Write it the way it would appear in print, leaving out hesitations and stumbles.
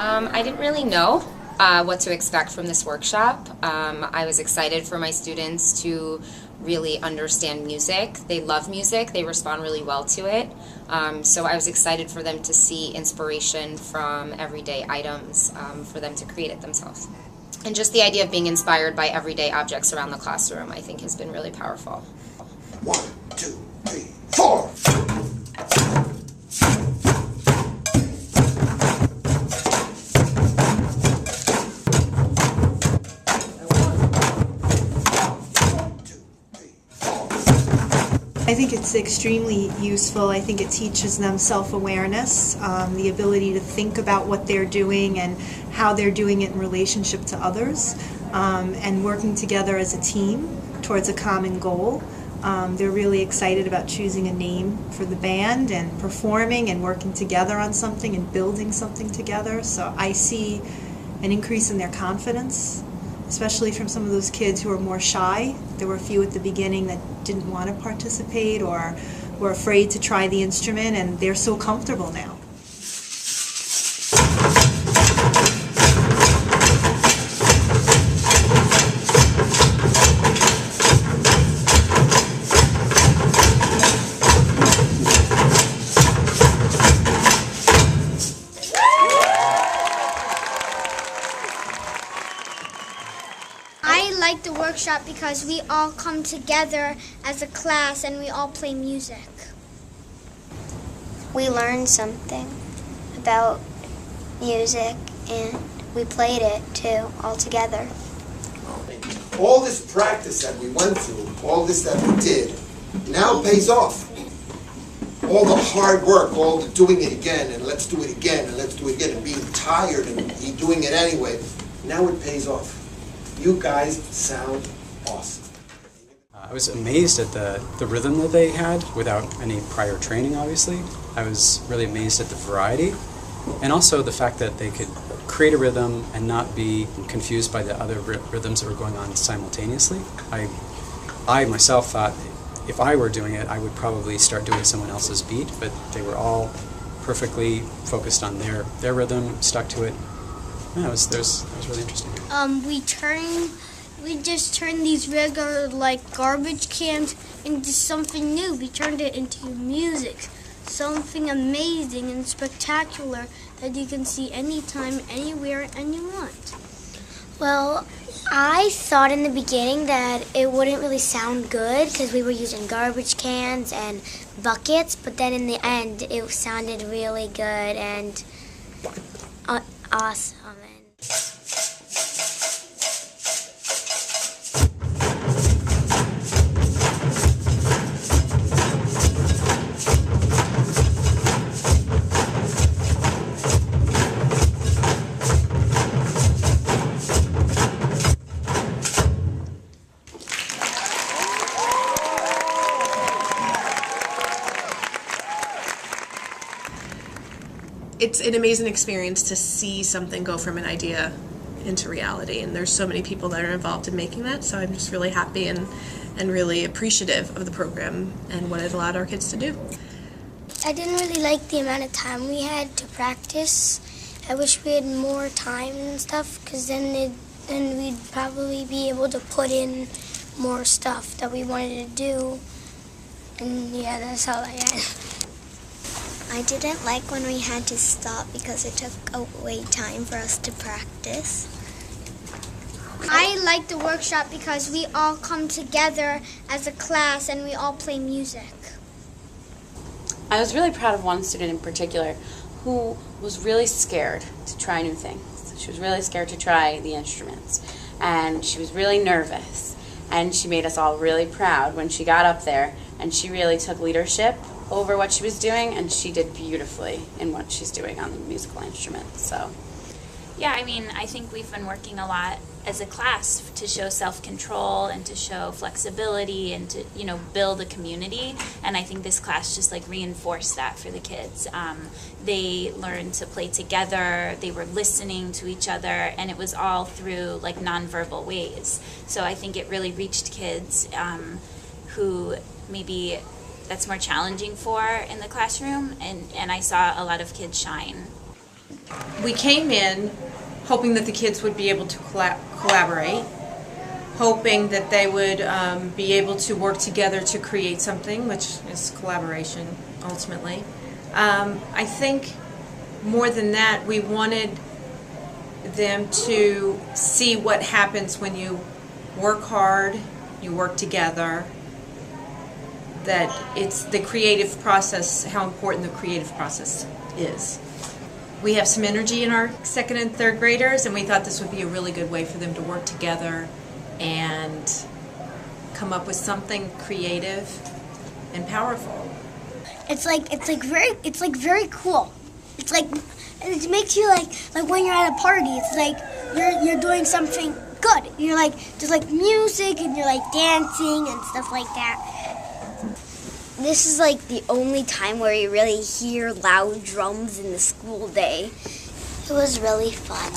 I didn't really know what to expect from this workshop. I was excited for my students to really understand music. They love music. They respond really well to it. So I was excited for them to see inspiration from everyday items for them to create it themselves. And just the idea of being inspired by everyday objects around the classroom, I think, has been really powerful. 1, 2, 3, 4. I think it's extremely useful. I think it teaches them self-awareness, the ability to think about what they're doing and how they're doing it in relationship to others, and working together as a team towards a common goal. They're really excited about choosing a name for the band and performing and working together on something and building something together. So I see an increase in their confidence, especially from some of those kids who are more shy. There were a few at the beginning that didn't want to participate or were afraid to try the instrument, and they're so comfortable now. I like the workshop because we all come together as a class and we all play music. We learned something about music and we played it too, all together. All this practice that we went through, all this that we did, now pays off. All the hard work, all the doing it again, and let's do it again, and let's do it again, and being tired and doing it anyway, now it pays off. You guys sound awesome. I was amazed at the rhythm that they had without any prior training, obviously. I was really amazed at the variety, and also the fact that they could create a rhythm and not be confused by the other rhythms that were going on simultaneously. I myself thought if I were doing it, I would probably start doing someone else's beat, but they were all perfectly focused on their rhythm, stuck to it. Yeah, it was really interesting. We just turned these regular garbage cans into something new. We turned it into music, something amazing and spectacular that you can see anytime, anywhere, and you want. Well, I thought in the beginning that it wouldn't really sound good because we were using garbage cans and buckets, but then in the end it sounded really good and awesome. It's an amazing experience to see something go from an idea into reality, and there's so many people that are involved in making that, so I'm just really happy and really appreciative of the program and what it allowed our kids to do. I didn't really like the amount of time we had to practice. I wish we had more time and stuff, because then we'd probably be able to put in more stuff that we wanted to do, and yeah, that's all I had. I didn't like when we had to stop because it took away time for us to practice. I like the workshop because we all come together as a class and we all play music. I was really proud of one student in particular who was really scared to try new things. She was really scared to try the instruments, and she was really nervous, and she made us all really proud when she got up there, and she really took leadership over what she was doing, and she did beautifully in what she's doing on the musical instruments. So yeah, I mean, I think we've been working a lot as a class to show self-control and to show flexibility and to, build a community. And I think this class just reinforced that for the kids. They learned to play together, they were listening to each other, and it was all through nonverbal ways. So I think it really reached kids who maybe that's more challenging for in the classroom, and I saw a lot of kids shine. We came in hoping that the kids would be able to collaborate, hoping that they would be able to work together to create something, which is collaboration ultimately. I think more than that, we wanted them to see what happens when you work hard, you work together, that it's the creative process, how important the creative process is. We have some energy in our second and third graders, and we thought this would be a really good way for them to work together and come up with something creative and powerful. It's like very cool. It's like it makes you like when you're at a party. It's like you're doing something good. You're like there's like music and you're like dancing and stuff like that. This is like the only time where you really hear loud drums in the school day. It was really fun.